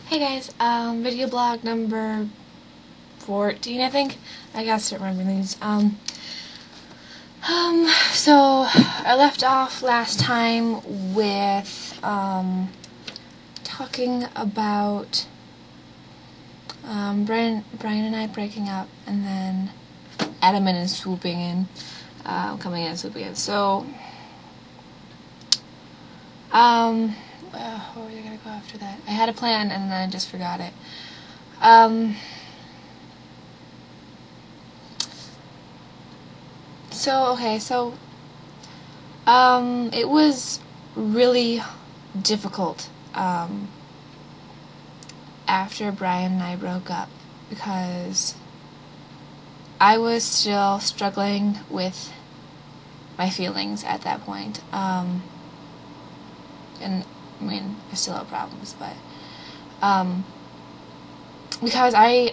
Hey guys, video blog number 14, I think. I gotta start remembering these. So I left off last time with, talking about, Brian and I breaking up, and then Adam and swooping in, coming in and swooping in. So, where was I gonna go after that? I had a plan and then I just forgot it. It was really difficult, after Brian and I broke up, because I was still struggling with my feelings at that point, and I mean, I still have problems, but, because I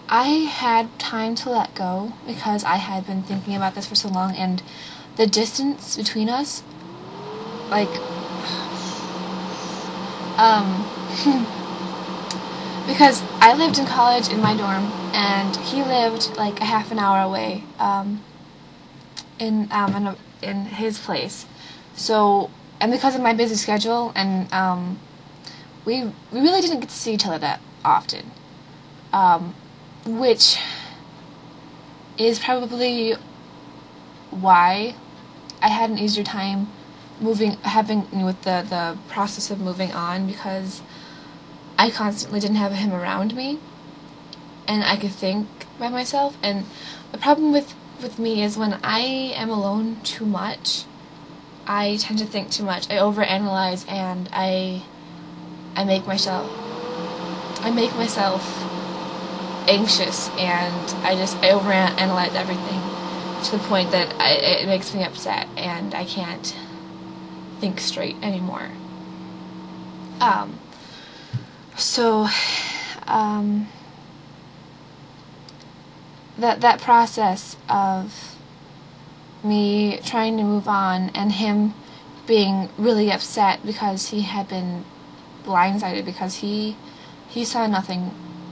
had time to let go, because I had been thinking about this for so long, and the distance between us, like, because I lived in college in my dorm, and he lived, like, a half an hour away, in his place, so, and because of my busy schedule, and, we really didn't get to see each other that often, which is probably why I had an easier time having with the process of moving on, because I constantly didn't have him around me, and I could think by myself. And the problem with me is when I am alone too much, I tend to think too much. I overanalyze, and I make myself anxious, and I overanalyze everything to the point that it makes me upset, and I can't think straight anymore. That process of me trying to move on, and him being really upset because he had been blindsided, because he saw nothing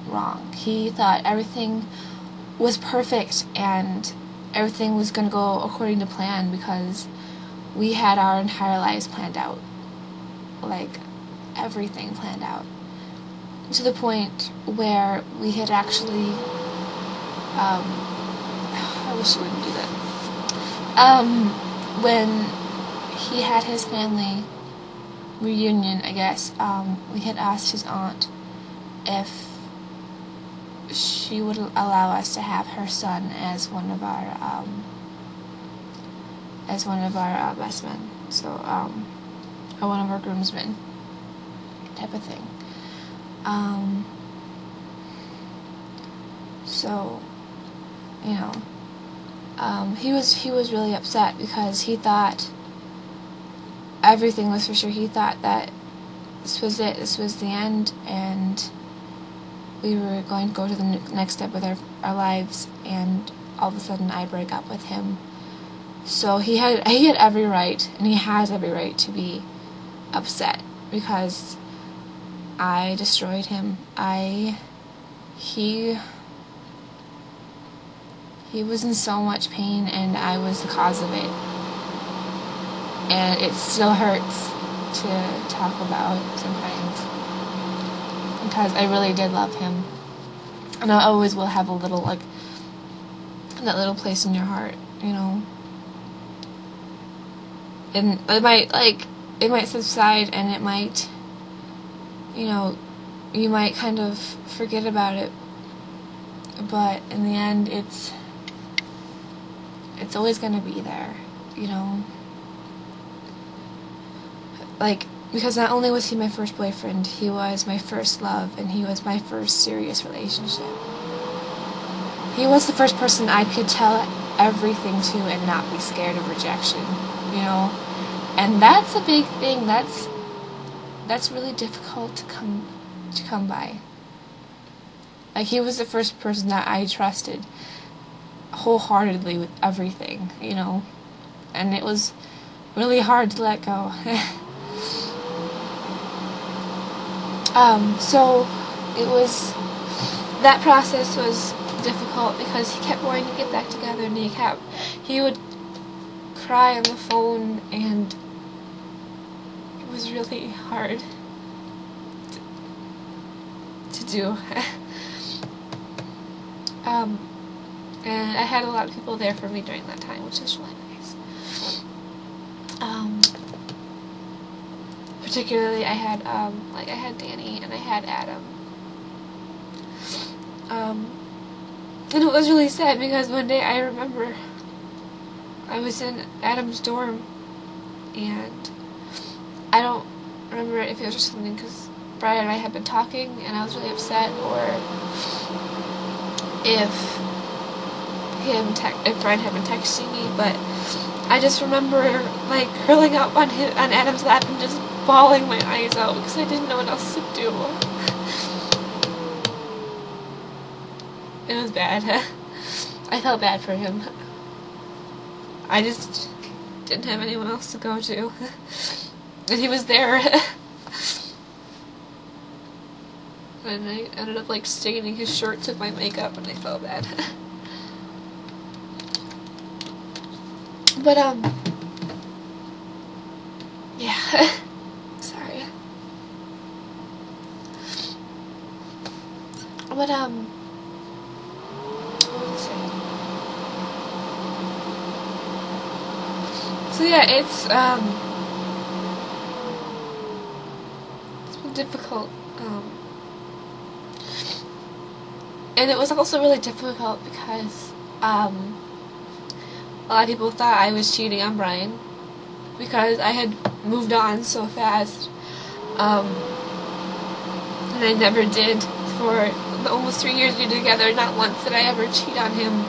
wrong. He thought everything was perfect and everything was going to go according to plan, because we had our entire lives planned out, like everything planned out, to the point where we had actually I wish he wouldn't do that. When he had his family reunion, I guess, we had asked his aunt if she would allow us to have her son as one of our best men, so or one of our groomsmen, type of thing. So, you know, he was really upset, because he thought everything was for sure. He thought that this was it, this was the end, and we were going to go to the next step with our lives, and all of a sudden I break up with him. So he had every right, and he has every right to be upset, because I destroyed him. He was in so much pain, and I was the cause of it. And it still hurts to talk about sometimes, because I really did love him. And I always will have a little, like, that little place in your heart, you know. And it might subside, and it might, you know, you might kind of forget about it, but in the end, it's always going to be there, you know. Like, because not only was he my first boyfriend, he was my first love, and he was my first serious relationship. He was the first person I could tell everything to and not be scared of rejection, you know. And that's a big thing. That's really difficult to come by. Like, he was the first person that I trusted wholeheartedly with everything, you know. And it was really hard to let go. So it was, that process was difficult because he kept wanting to get back together, and he would cry on the phone, and it was really hard to do. And I had a lot of people there for me during that time, which was really nice. Particularly I had Danny and I had Adam. And it was really sad because one day I remember I was in Adam's dorm, and I don't remember if it was just something because Brian and I had been talking and I was really upset, or if Brian had been texting me, but I just remember like curling up on Adam's lap and just bawling my eyes out because I didn't know what else to do. It was bad. I felt bad for him. I just didn't have anyone else to go to. And he was there. And I ended up like staining his shirt, took my makeup, and I felt bad. But yeah. Sorry. But what was I saying? So yeah, it's been difficult. And it was also really difficult because a lot of people thought I was cheating on Brian because I had moved on so fast, and I never did for the almost 3 years we were together. Not once did I ever cheat on him,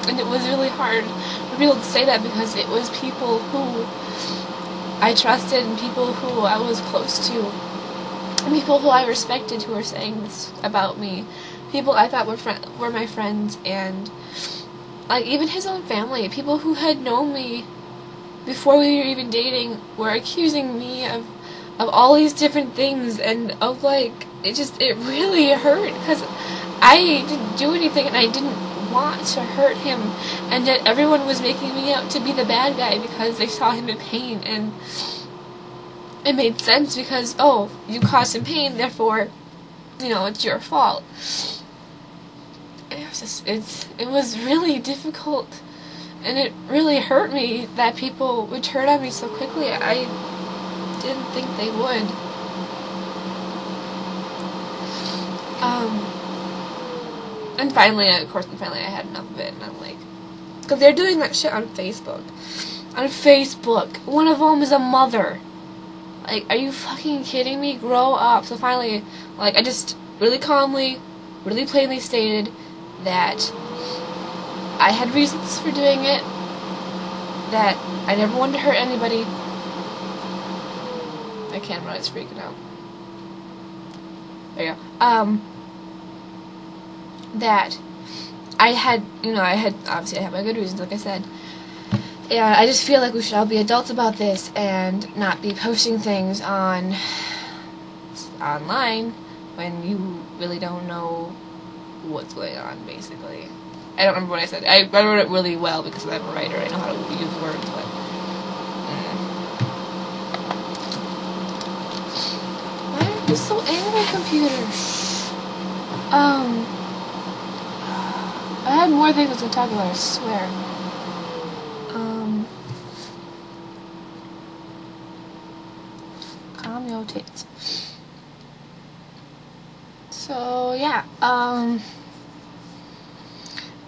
and it was really hard for people to say that because it was people who I trusted and people who I was close to, and people who I respected who were saying this about me. People I thought were my friends, and like even his own family, people who had known me before we were even dating, were accusing me of all these different things, and of like, it really hurt because I didn't do anything and I didn't want to hurt him, and yet everyone was making me out to be the bad guy because they saw him in pain, and it made sense because, oh, you caused him pain, therefore, you know, it's your fault. It was really difficult, and it really hurt me that people would turn on me so quickly. I didn't think they would. And finally I had enough of it, and I'm like, because they're doing that shit on Facebook. On Facebook. One of them is a mother. Like, are you fucking kidding me? Grow up. So finally, like, I just really calmly, really plainly stated that I had reasons for doing it, that I never wanted to hurt anybody. My camera is freaking out. There you go. That I had obviously I have my good reasons, like I said. And I just feel like we should all be adults about this and not be posting things online when you really don't know what's going on, basically. I don't remember what I said. I wrote it really well because I'm a writer. I know how to use words, but why are you so angry, computer? I had more things to talk about, I swear. Calm your tits. So, yeah,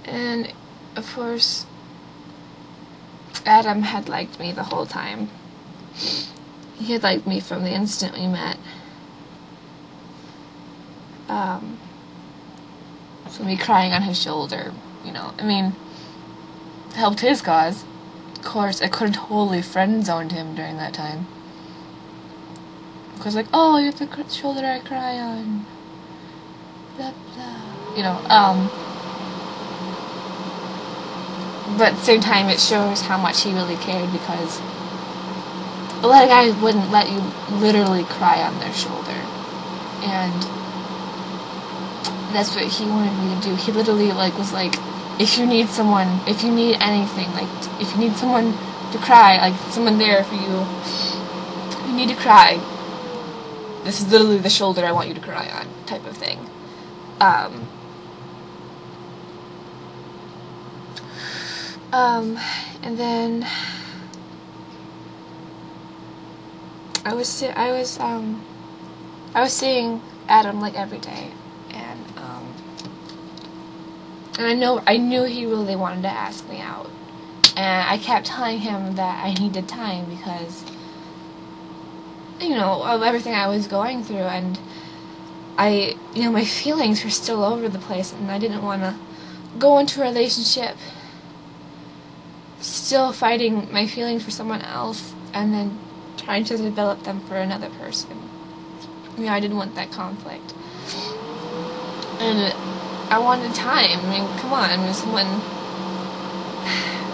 and, of course, Adam had liked me the whole time. He had liked me from the instant we met. So me crying on his shoulder, you know, I mean, helped his cause. Of course, I could have totally friend-zoned him during that time. Because, like, oh, you're the shoulder I cry on. Blah, blah. You know, but at the same time, it shows how much he really cared, because a lot of guys wouldn't let you literally cry on their shoulder. and that's what he wanted me to do. He literally was like, if you need someone, if you need anything, like if you need someone to cry, like someone there for you, you need to cry, this is literally the shoulder I want you to cry on, type of thing. And then I was seeing Adam like every day, and I knew he really wanted to ask me out, and I kept telling him that I needed time because, you know, of everything I was going through, and my feelings were still all over the place, and I didn't want to go into a relationship still fighting my feelings for someone else and then trying to develop them for another person. You know, I didn't want that conflict. And I wanted time. I mean, come on, with someone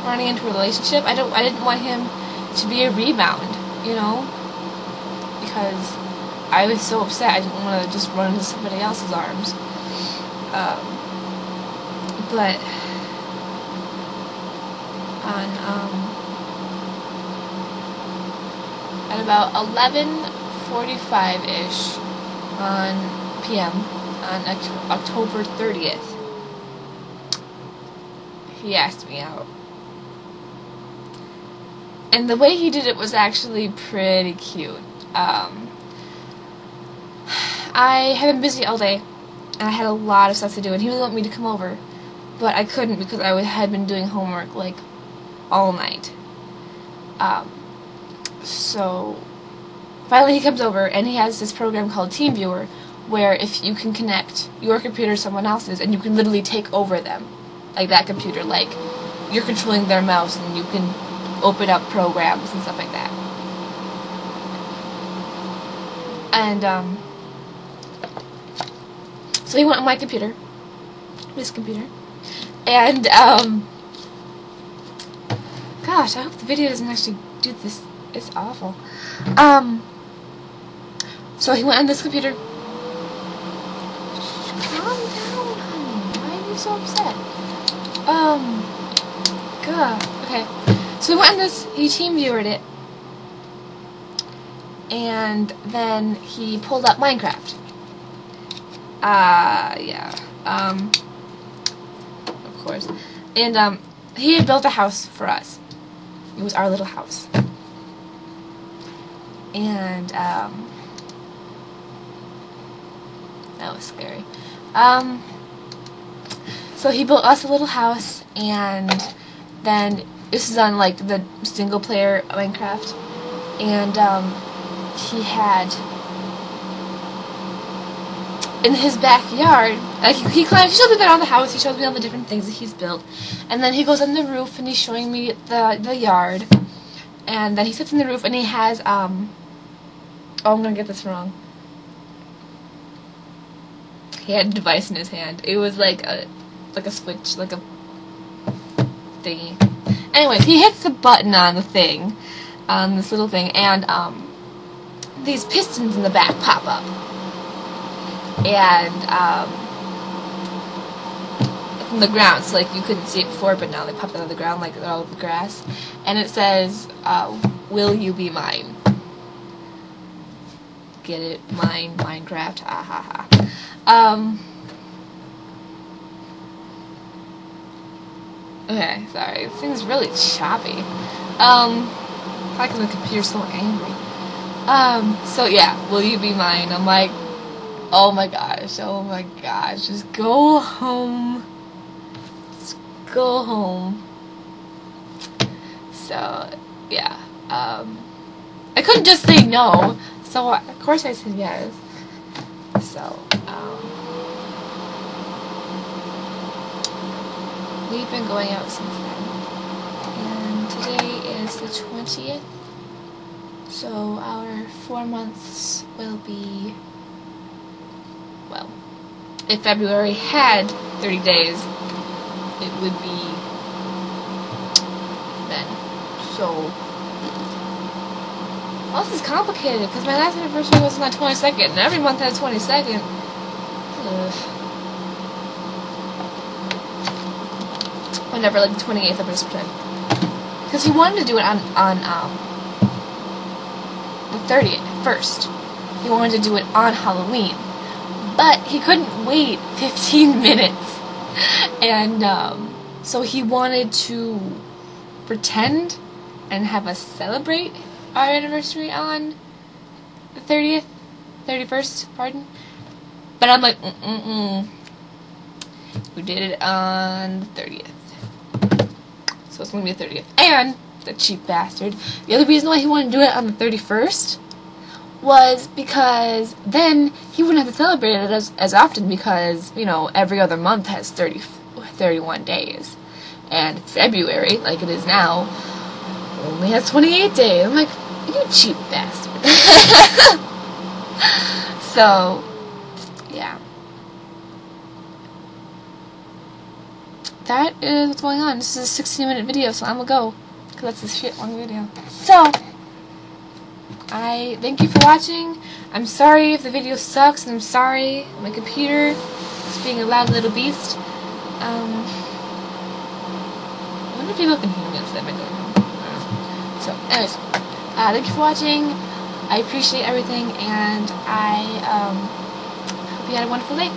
running into a relationship, I didn't want him to be a rebound, you know? Because I was so upset, I didn't want to just run into somebody else's arms. But at about 11:45-ish p.m. on October 30th, he asked me out. And the way he did it was actually pretty cute. I had been busy all day, and I had a lot of stuff to do, and he really wanted me to come over, but I couldn't because I had been doing homework, like, all night. So finally he comes over, and he has this program called TeamViewer, where if you can connect your computer to someone else's, and you can literally take over them, like that computer, like you're controlling their mouse, and you can open up programs and stuff like that. And so he went on my computer, this computer, and gosh, I hope the video doesn't actually do this. It's awful. So he went on this computer. Calm down, honey. Why are you so upset? God. Okay. So he went on this. He TeamViewered it, and then he pulled up Minecraft. Yeah. Of course. And he had built a house for us. It was our little house. And that was scary. So he built us a little house, and then this is on like the single player Minecraft, and he had in his backyard, like he showed me around the house, he shows me all the different things that he's built, and then he goes on the roof and he's showing me the yard, and then he sits on the roof and he has oh, I'm gonna get this wrong. He had a device in his hand. It was like a switch, like a thingy. Anyways, he hits the button on the thing, on this little thing, and these pistons in the back pop up. And from the ground, so like you couldn't see it before, but now they popped out of the ground like out of the grass, and it says, "Will you be mine?" Get it? Mine, Minecraft, ha ha ha. Okay, sorry, this thing's really choppy. Probably because my computer's so angry. So yeah, will you be mine? I'm like, oh my gosh, just go home. Just go home. So, yeah, I couldn't just say no, so of course I said yes. So, we've been going out since then, and today is the 20th, so our 4 months will be, well, if February had 30 days, it would be then. So, Well, this is complicated because my last anniversary was on the 22nd, and every month has 22nd. Whenever, like the 28th, I'm just pretend. Because he wanted to do it on the 30th first. He wanted to do it on Halloween, but he couldn't wait 15 minutes, and so he wanted to pretend and have us celebrate our anniversary on the 30th, 31st, pardon. But I'm like, we did it on the 30th. So it's going to be the 30th. And, the cheap bastard, the other reason why he wanted to do it on the 31st was because then he wouldn't have to celebrate it as often because, you know, every other month has 31 days. And February, like it is now, only has 28 days. I'm like, you cheap bastard. So, yeah. That is what's going on. This is a 16-minute video, so I'm gonna go. Because that's this shit long video. So, I thank you for watching. I'm sorry if the video sucks. I'm sorry. My computer is being a loud little beast. I wonder if people can hear me outside my door. So, anyways, thank you for watching. I appreciate everything, and I hope you had a wonderful day.